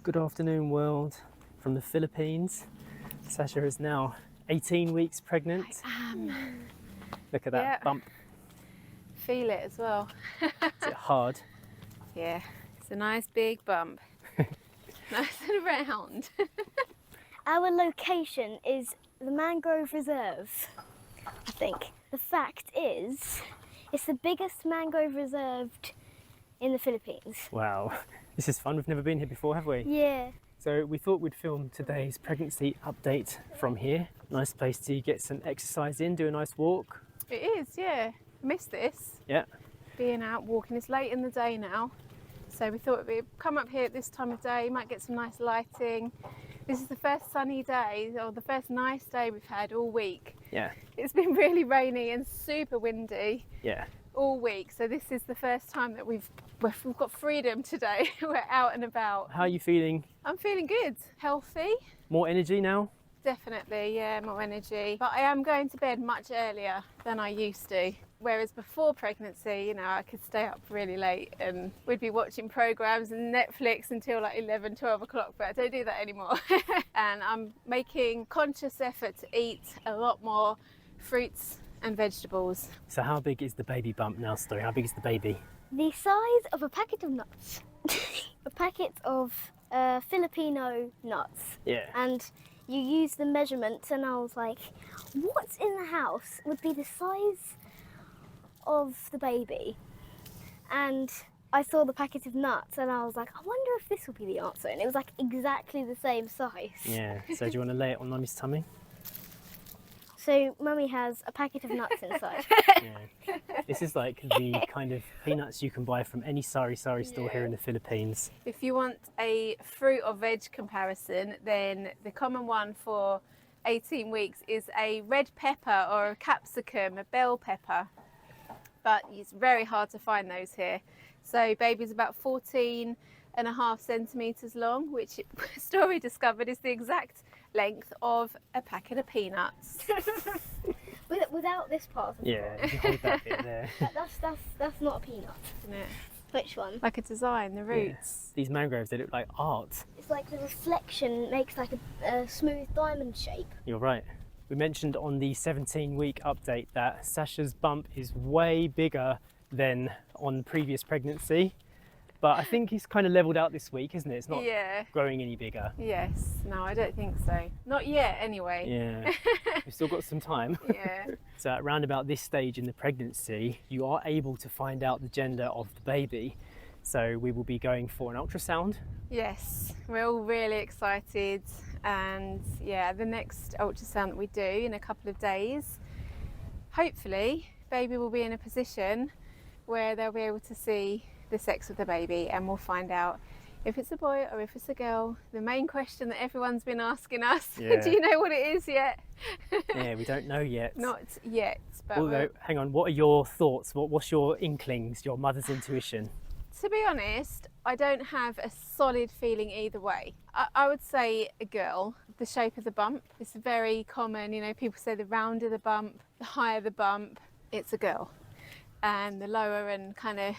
Good afternoon, world, from the Philippines. Sasha is now 18 weeks pregnant. Look at that bump. Feel it as well. Is it hard? Yeah, it's a nice big bump. Nice and round. Our location is the Mangrove Reserve, I think. The fact is, it's the biggest mangrove reserve in the Philippines. Wow, this is fun. We've never been here before, have we? Yeah. So we thought we'd film today's pregnancy update from here. Nice place to get some exercise in, do a nice walk. It is, yeah. I miss this. Yeah. Being out walking. It's late in the day now. So we thought we'd come up here at this time of day, might get some nice lighting. This is the first sunny day, or the first nice day we've had all week. Yeah. It's been really rainy and super windy. Yeah. All week. So this is the first time that we've got freedom today. We're out and about. How are you feeling? I'm feeling good. Healthy. More energy now? Definitely, yeah, more energy. But I am going to bed much earlier than I used to. Whereas before pregnancy, you know, I could stay up really late and we'd be watching programmes and Netflix until like 11, 12 o'clock, but I don't do that anymore. And I'm making conscious effort to eat a lot more fruits and vegetables. So how big is the baby bump now, Story? How big is the baby? The size of a packet of nuts. A packet of Filipino nuts. Yeah. And you use the measurements, and I was like, what's in the house would be the size of the baby? And I saw the packet of nuts and I was like, I wonder if this will be the answer. And it was like exactly the same size. Yeah. So do you want to lay it on Mummy's tummy? So Mummy has a packet of nuts inside. Yeah. This is like the kind of peanuts you can buy from any sari store here in the Philippines. If you want a fruit or veg comparison, then the common one for 18 weeks is a red pepper or a capsicum, a bell pepper. But it's very hard to find those here. So baby's about 14.5 centimetres long, which Story discovered is the exact length of a packet of peanuts. Without this part. Yeah, you can hold that bit there. That's not a peanut. Isn't it? Which one? Like a design, the roots. Yeah. These mangroves, they look like art. It's like the reflection makes like a smooth diamond shape. You're right. We mentioned on the 17-week update that Sasha's bump is way bigger than on previous pregnancy. But I think he's kind of leveled out this week, isn't it? It's not growing any bigger. Yes. No, I don't think so. Not yet, anyway. Yeah. We've still got some time. Yeah. So at around about this stage in the pregnancy, you are able to find out the gender of the baby. So we will be going for an ultrasound. Yes. We're all really excited. And yeah, the next ultrasound that we do in a couple of days, hopefully baby will be in a position where they'll be able to see the sex of the baby, and we'll find out if it's a boy or if it's a girl. The main question that everyone's been asking us, do you know what it is yet? Yeah, we don't know yet. Not yet. But although, hang on, what are your thoughts? What's your inklings, your mother's intuition? To be honest, I don't have a solid feeling either way. I would say a girl. The shape of the bump is very common. You know, people say the rounder the bump, the higher the bump, it's a girl. And the lower and kind of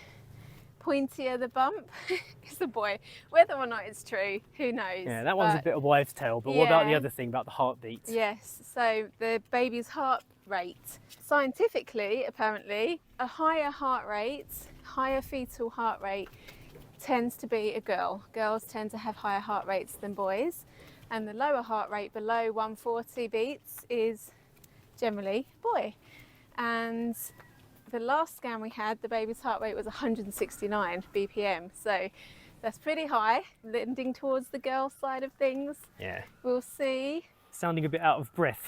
pointier the bump is a boy. Whether or not it's true, who knows? Yeah, that one's a bit of wives' tale, but what about the other thing, about the heartbeat? Yes, so the baby's heart rate. Scientifically, apparently, a higher heart rate, higher fetal heart rate tends to be a girl. Girls tend to have higher heart rates than boys, and the lower heart rate below 140 beats is generally a boy. And the last scan we had, the baby's heart rate was 169 BPM, so that's pretty high, leaning towards the girl side of things. Yeah. We'll see. Sounding a bit out of breath.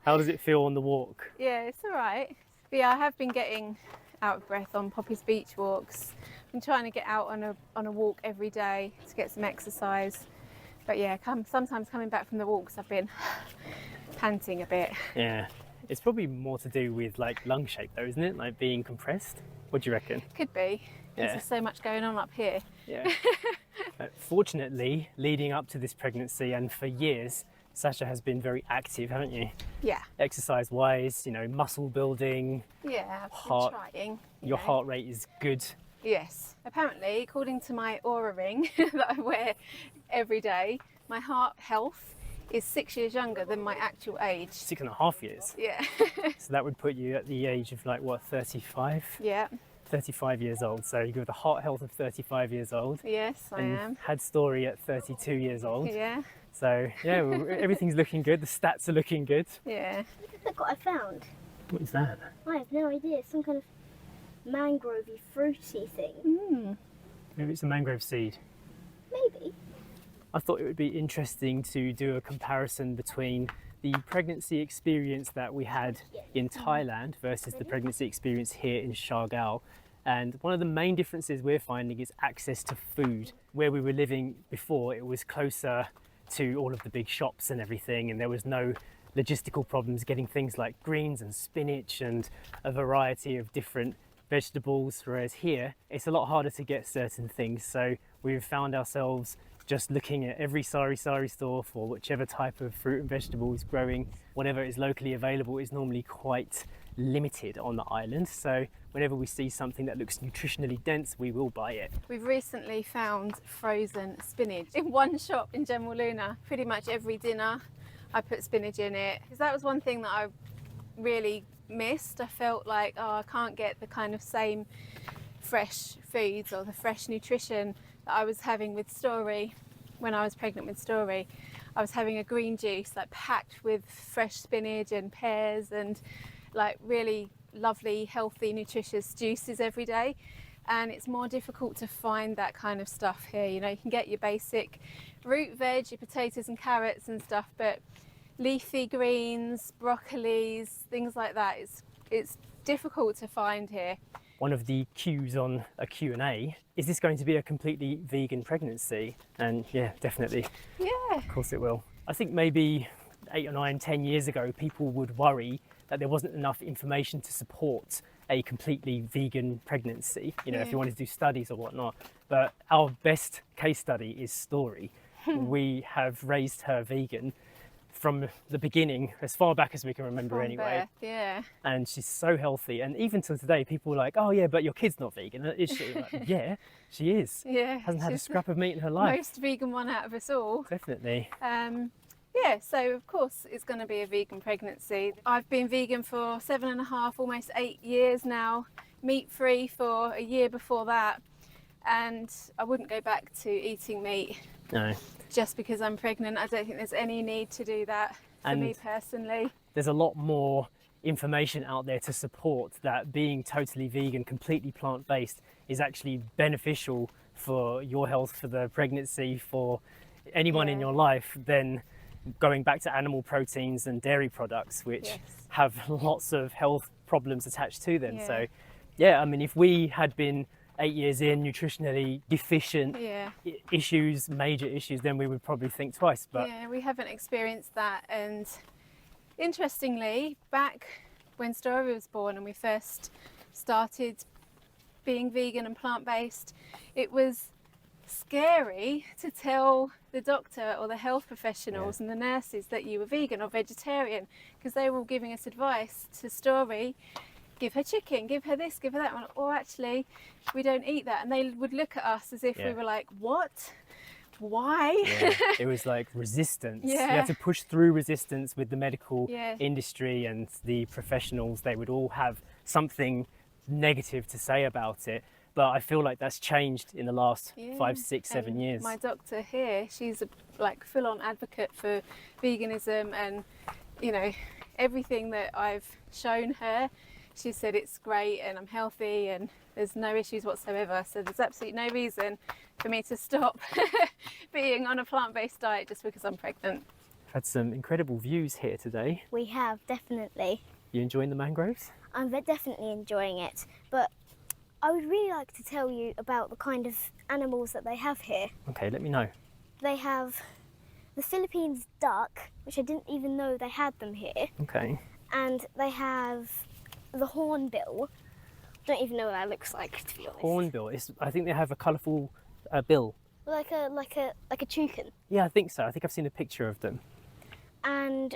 How does it feel on the walk? Yeah, it's all right. But yeah, I have been getting out of breath on Poppy's beach walks. I've been trying to get out on a walk every day to get some exercise. But yeah, sometimes coming back from the walks, I've been panting a bit. Yeah. It's probably more to do with like lung shape though, isn't it? Like being compressed. What do you reckon? Could be. Yeah. There's so much going on up here. Yeah. Fortunately, leading up to this pregnancy and for years, Sasha has been very active, haven't you? Yeah. Exercise-wise, you know, muscle building. Yeah, I've been trying. Your heart rate is good. Yes. Apparently, according to my Aura ring that I wear every day, my heart health is 6 years younger than my actual age. 6.5 years. Yeah. So that would put you at the age of like what, 35? Yeah. 35 years old. So you got a heart health of 35 years old. Yes, I And am. had Story at 32 years old. Yeah. So yeah, well, everything's looking good. The stats are looking good. Yeah. Look what I found. What is that? I have no idea. Some kind of mangrovey fruity thing. Mm. Maybe it's a mangrove seed. Maybe. I thought it would be interesting to do a comparison between the pregnancy experience that we had in Thailand versus the pregnancy experience here in Siargao. And one of the main differences we're finding is access to food. Where we were living before, it was closer to all of the big shops and everything, and there was no logistical problems getting things like greens and spinach and a variety of different vegetables, whereas here it's a lot harder to get certain things. So we've found ourselves just looking at every sari store for whichever type of fruit and vegetable is growing. Whatever is locally available is normally quite limited on the island, so whenever we see something that looks nutritionally dense, we will buy it. We've recently found frozen spinach in one shop in General Luna. Pretty much every dinner I put spinach in it, because that was one thing that I really missed. I felt like, oh, I can't get the kind of same fresh foods or the fresh nutrition that I was having with Story when I was pregnant with Story. I was having a green juice like packed with fresh spinach and pears and like really lovely, healthy, nutritious juices every day. And it's more difficult to find that kind of stuff here. You know, you can get your basic root veg, your potatoes and carrots and stuff, but leafy greens, broccolis, things like that, it's difficult to find here. One of the cues on a Q&A, is this going to be a completely vegan pregnancy? And yeah, definitely. Yeah. Of course it will. I think maybe 8 or 9, 10 years ago, people would worry that there wasn't enough information to support a completely vegan pregnancy, you know, if you wanted to do studies or whatnot. But our best case study is Story. We have raised her vegan from the beginning, as far back as we can remember From anyway. birth, yeah. And she's so healthy. And even till today, people are like, oh yeah, but your kid's not vegan. Is she? Like, yeah, she is. Yeah. Hasn't had a she's scrap of meat in her the life. most vegan one out of us all. Definitely. Yeah, so of course it's going to be a vegan pregnancy. I've been vegan for 7.5, almost 8 years now, meat free for a year before that, and I wouldn't go back to eating meat No. just because I'm pregnant. I don't think there's any need to do that for me personally. There's a lot more information out there to support that being totally vegan, completely plant-based is actually beneficial for your health, for the pregnancy, for anyone in your life, than going back to animal proteins and dairy products, which have lots of health problems attached to them. So yeah, I mean, if we had been 8 years in, nutritionally deficient, issues, major issues, then we would probably think twice. But yeah, we haven't experienced that. And interestingly, back when Story was born and we first started being vegan and plant-based, it was scary to tell the doctor or the health professionals and the nurses that you were vegan or vegetarian, because they were all giving us advice to Story. Give her chicken, give her this, give her that one, or actually we don't eat that. And they would look at us as if we were like, what? Why? It was like resistance. You Yeah. had to push through resistance with the medical industry and the professionals. They would all have something negative to say about it. But I feel like that's changed in the last 5, 6, 7 And years. my doctor here, she's a like full-on advocate for veganism, and you know, everything that I've shown her, she said it's great and I'm healthy and there's no issues whatsoever. So there's absolutely no reason for me to stop being on a plant-based diet just because I'm pregnant. Had some incredible views here today. We have, definitely. You enjoying the mangroves? I'm definitely enjoying it, but I would really like to tell you about the kind of animals that they have here. Okay, let me know. They have the Philippines duck, which I didn't even know they had them here, Okay. and they have the hornbill. Don't even know what that looks like, to be honest. Hornbill. I think they have a colourful bill. Like a toucan. Yeah, I think so. I think I've seen a picture of them. And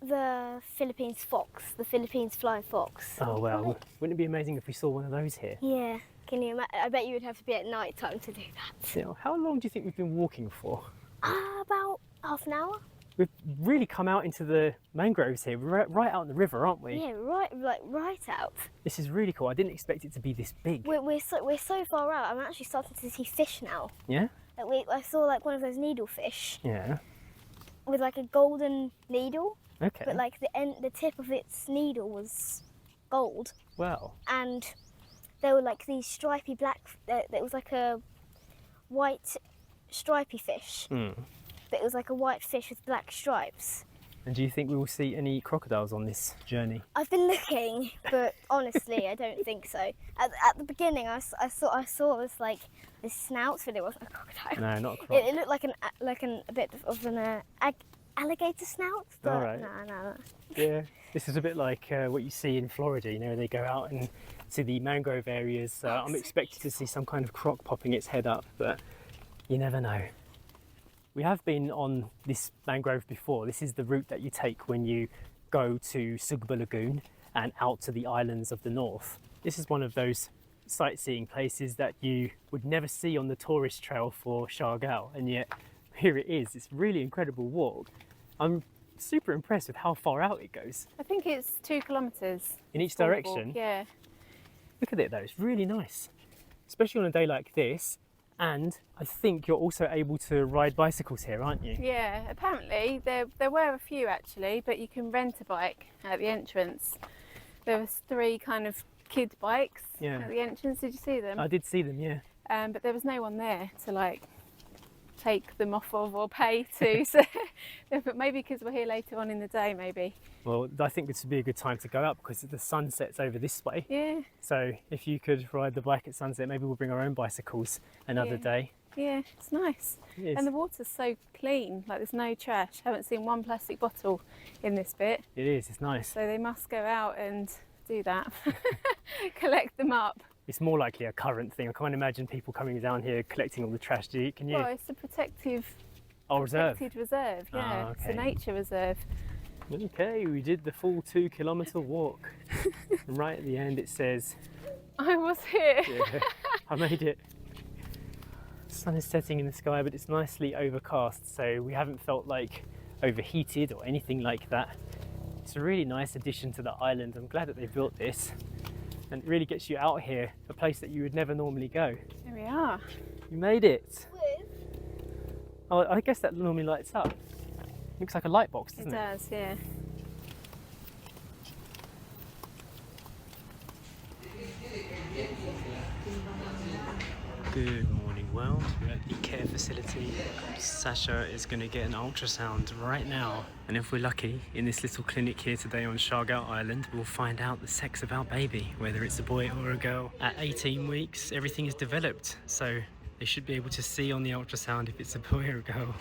the Philippines fox, the Philippines flying fox. Oh, well. Wouldn't it be amazing if we saw one of those here? Yeah. Can you imagine? I bet you would have to be at night time to do that. You know, how long do you think we've been walking for? About half an hour. We've really come out into the mangroves here. We're right out in the river, aren't we? Yeah, right out. This is really cool. I didn't expect it to be this big. We're so far out. I'm actually starting to see fish now. Yeah? Like I saw like one of those needlefish Yeah. with like a golden needle, Okay. but like the tip of its needle was gold, Wow. and there were like these stripy black. There was like a white stripy fish, Hmm. but it was like a white fish with black stripes. And do you think we will see any crocodiles on this journey? I've been looking, but honestly, I don't think so. At the beginning, I saw this like this snout, but it wasn't a crocodile. No, not a croc. It looked like a bit of an alligator snout, but All right. no. Yeah. This is a bit like what you see in Florida. You know, they go out and to the mangrove areas. I'm expecting to see some kind of croc popping its head up, but you never know. We have been on this mangrove before. This is the route that you take when you go to Siargao Lagoon and out to the islands of the north. This is one of those sightseeing places that you would never see on the tourist trail for Siargao, and yet here it is. It's a really incredible walk. I'm super impressed with how far out it goes. I think it's 2 kilometres. In each full direction? walk, yeah. Look at it though, it's really nice, especially on a day like this. And I think you're also able to ride bicycles here, aren't you? Yeah, apparently there were a few actually, but you can rent a bike at the entrance. There was 3 kind of kid bikes Yeah. at the entrance. Did you see them? I did see them, yeah. But there was no one there to like take them off of or pay to. So, but maybe because we're here later on in the day, maybe. Well, I think this would be a good time to go out because the sun sets over this way. Yeah, So if you could ride the bike at sunset, maybe we'll bring our own bicycles another Yeah. day. yeah, it's nice. It is. And the water's so clean, like there's no trash. Haven't seen one plastic bottle in this bit. It is, it's nice. So they must go out and do that, collect them up. It's more likely a current thing. I can't imagine people coming down here collecting all the trash. Can you? Well, it's a protected reserve. reserve, yeah. Ah, It's a okay. nature reserve. Okay, we did the full 2 kilometre walk. And right at the end it says, I was here. yeah, I made it. The sun is setting in the sky, but it's nicely overcast, so we haven't felt like overheated or anything like that. It's a really nice addition to the island. I'm glad that they built this, and it really gets you out here, a place that you would never normally go. Here we are. You made it. Oh, I guess that normally lights up. Looks like a light box, doesn't It it? does, yeah. Good morning, world. We're at the care facility. Sasha is going to get an ultrasound right now. And if we're lucky, in this little clinic here today on Siargao Island, we'll find out the sex of our baby, whether it's a boy or a girl. At 18 weeks, everything is developed. So they should be able to see on the ultrasound if it's a boy or a girl.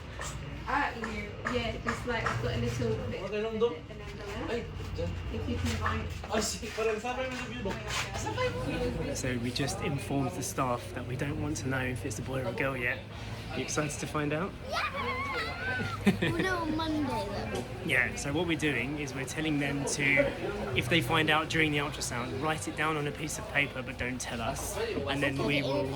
Yeah, just like I've got a little bit of an envelope. If you can find So we just informed the staff that we don't want to know if it's a boy or a girl yet. Are you excited to find out? We'll know on Monday though. Yeah, so what we're doing is we're telling them to, if they find out during the ultrasound, write it down on a piece of paper but don't tell us. And then we will,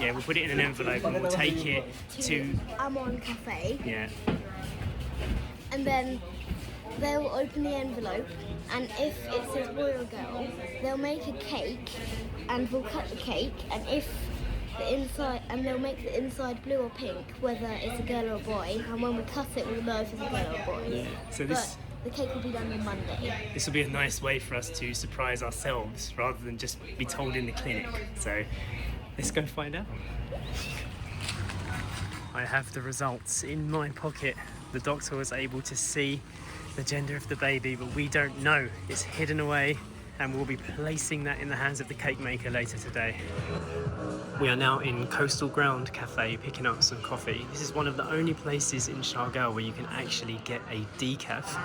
yeah, we'll put it in an envelope and we'll take it to, Amon Cafe, yeah, and then they'll open the envelope, and if it says boy or girl, they'll make a cake, and we'll cut the cake, and if the inside, and they'll make the inside blue or pink, whether it's a girl or a boy, and when we cut it, we'll know if it's a girl or a boy. yeah. So this But the cake will be done on Monday. will be a nice way for us to surprise ourselves rather than just be told in the clinic. So let's go find out. I have the results in my pocket. The doctor was able to see the gender of the baby, but we don't know. It's hidden away, and we'll be placing that in the hands of the cake maker later today. We are now in Coastal Ground Cafe picking up some coffee. This is one of the only places in Siargao where you can actually get a decaf.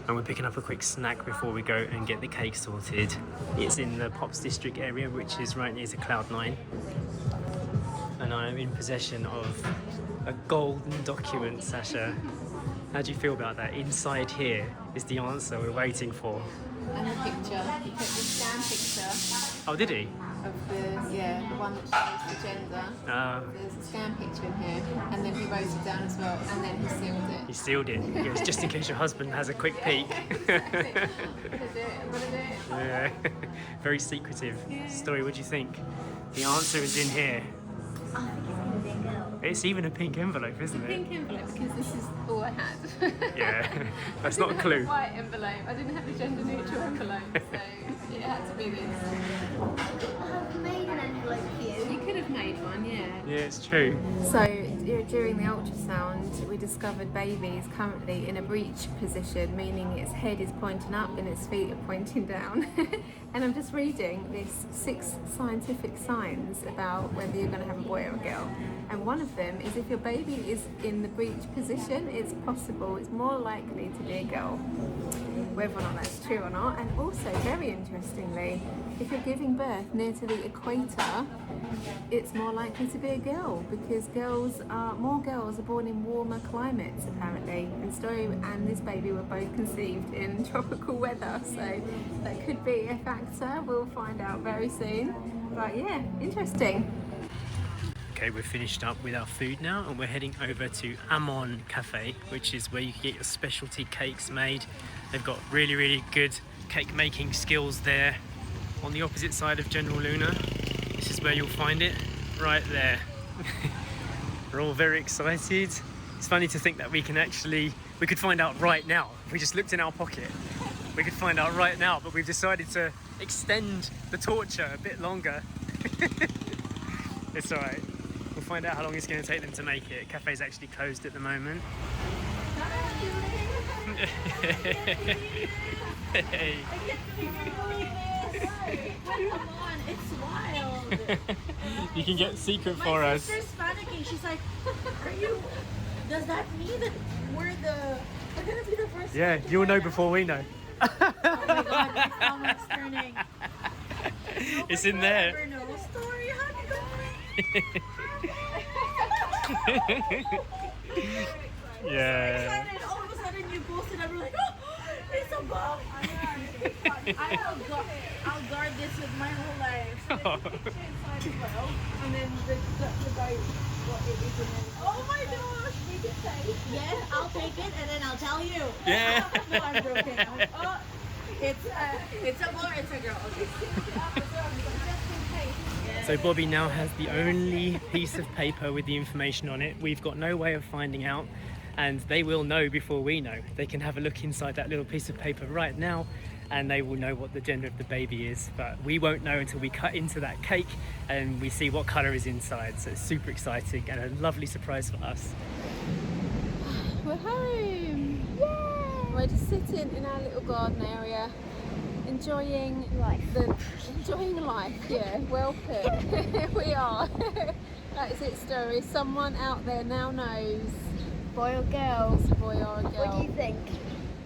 And we're picking up a quick snack before we go and get the cake sorted. It's in the Pops District area, which is right near to Cloud9. And I am in possession of a golden document, Sasha. How do you feel about that? Inside here is the answer we're waiting for. and the picture. He took the scan picture. Oh, did he? of the one that shows the gender. There's a scan picture in here, and then he wrote it down as well, and then he sealed it. He sealed it. It was just in case your husband has a quick peek. Exactly. I'm gonna do it. Yeah. Very secretive. Story, what do you think? The answer is in here. I think it's going to be a girl. It's even a pink envelope, isn't it? Pink envelope, because this is all I had. Yeah, that's I not a didn't clue. have a white envelope. I didn't have a gender neutral envelope, so it had to be this. I have made an envelope for you. You could have made one, yeah. Yeah, it's true. So during the ultrasound, we discovered baby is currently in a breech position, meaning its head is pointing up and its feet are pointing down. And I'm just reading these 6 scientific signs about whether you're going to have a boy or a girl. And one of them is if your baby is in the breech position, it's possible, it's more likely to be a girl. Whether or not that's true or not. And also, very interestingly, if you're giving birth near to the equator, it's more likely to be a girl, because more girls are born in warmer climates apparently. And Story and this baby were both conceived in tropical weather, so that could be a factor. We'll find out very soon. But yeah, interesting. Okay, we're finished up with our food now and we're heading over to Amon Cafe, which is where you can get your specialty cakes made. They've got really, really good cake making skills there. On the opposite side of General Luna, this is where you'll find it, right there. We're all very excited. It's funny to think that we could find out right now. If we just looked in our pocket, we could find out right now, but we've decided to extend the torture a bit longer. It's alright. We'll find out how long it's going to take them to make it. Cafe's actually closed at the moment. Hey. Come on, it's wild. You can get secret for us. My sister's panicking. She's like, does that mean that we're gonna be the first? Yeah, you'll know before we know. Oh my god, my stomach's turning. It's in there. Never know. Story, Yeah. And all of a sudden you posted and we're like, oh, it's a bomb. I'll guard this with my whole life. And then the guy, oh my gosh, we can say. Yes, I'll take it and then I'll tell you. Yeah. No, I'm broken. Oh, it's a boy or it's a girl. Okay. So Bobby now has the only piece of paper with the information on it. We've got no way of finding out, and they will know before we know. They can have a look inside that little piece of paper right now and they will know what the gender of the baby is, but we won't know until we cut into that cake and we see what colour is inside. So it's super exciting and a lovely surprise for us. We're home! Yay! We're just sitting in our little garden area, enjoying life. Enjoying life, yeah, well put. We are. That is it, Story. Someone out there now knows. Boy or girl? It's a boy or a girl. What do you think?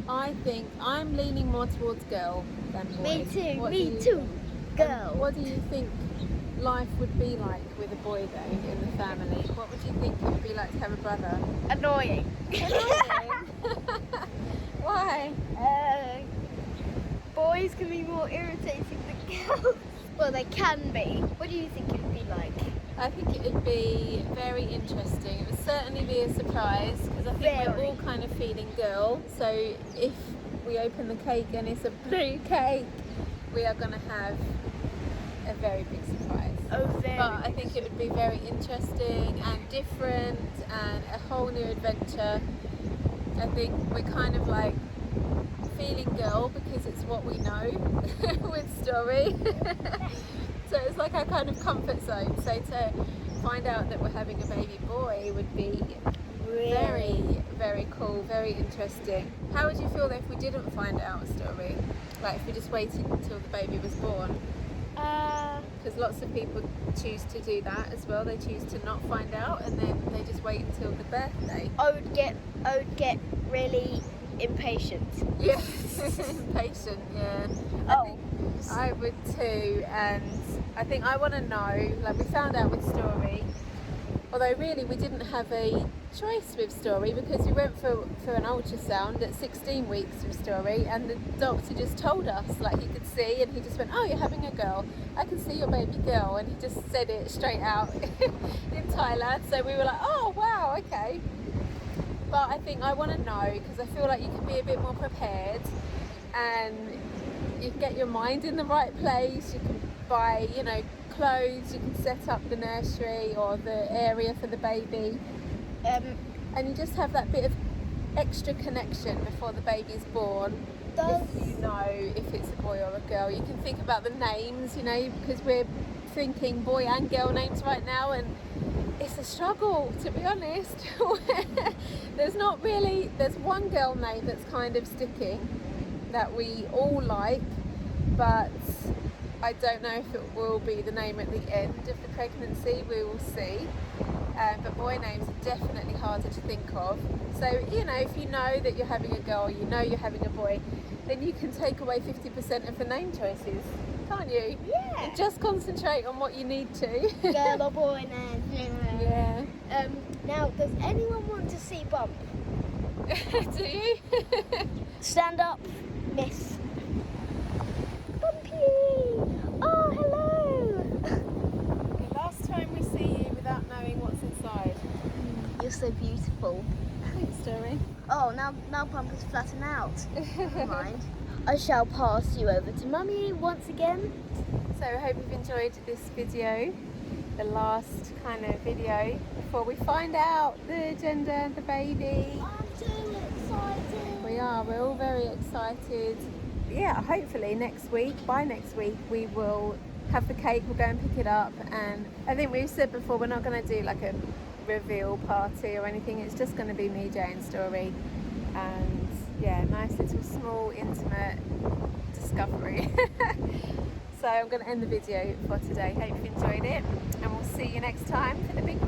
I think I'm leaning more towards girl than boy. Me too, What me too. Girl. What do you think life would be like with a boy though in the family? What would you think it would be like to have a brother? Annoying. Annoying? Why? Boys can be more irritating than girls. Well, they can be. What do you think it would be like? I think it would be very interesting. It would certainly be a surprise because I think we're all kind of feeling girl. So if we open the cake and it's a blue cake, we are going to have a very big surprise. Oh, very. But I think it would be very interesting and different and a whole new adventure. I think we're kind of like feeling girl because it's what we know with Story. So it's like our kind of comfort zone. So to find out that we're having a baby boy would be very, very cool, very interesting. How would you feel though if we didn't find out a Story? Like if we just waited until the baby was born? Because lots of people choose to do that as well. They choose to not find out and then they just wait until the birthday. I would get really impatient. Yeah, impatient, yeah. Oh. I would too, and I think I want to know, like we found out with Story, Although really we didn't have a choice with Story because we went for an ultrasound at 16 weeks with Story, and the doctor just told us, like, he could see, and he just went, oh, you're having a girl, I can see your baby girl, and he just said it straight out in Thailand. So we were like, oh wow, okay. But I think I want to know, because I feel like you can be a bit more prepared and you can get your mind in the right place. You can buy, you know, clothes, you can set up the nursery or the area for the baby, and you just have that bit of extra connection before the baby's born. If you know if it's a boy or a girl, you can think about the names, you know, because we're thinking boy and girl names right now, and it's a struggle, to be honest. There's one girl name that's kind of sticking that we all like, but I don't know if it will be the name at the end of the pregnancy. We will see. But boy names are definitely harder to think of. So, you know, if you know that you're having a girl, you know you're having a boy, then you can take away 50% of the name choices, can't you? Yeah. And just concentrate on what you need to. Girl or boy name. Yeah. Now, does anyone want to see Bump? Do you? Stand up, miss. Bumpy! Oh, hello! The last time we see you without knowing what's inside. You're so beautiful. Thanks, Story. Oh, now Bump is flattened out. Never mind. I shall pass you over to Mummy once again. So I hope you've enjoyed this video, the last kind of video before we find out the gender of the baby. I'm too excited. We're all very excited. Yeah, hopefully by next week we will have the cake, we'll go and pick it up, and I think we've said before we're not going to do like a reveal party or anything. It's just going to be me, Jay and Story, and yeah, nice little small intimate discovery. So I'm going to end the video for today. Hope you enjoyed it, and we'll see you next time for the big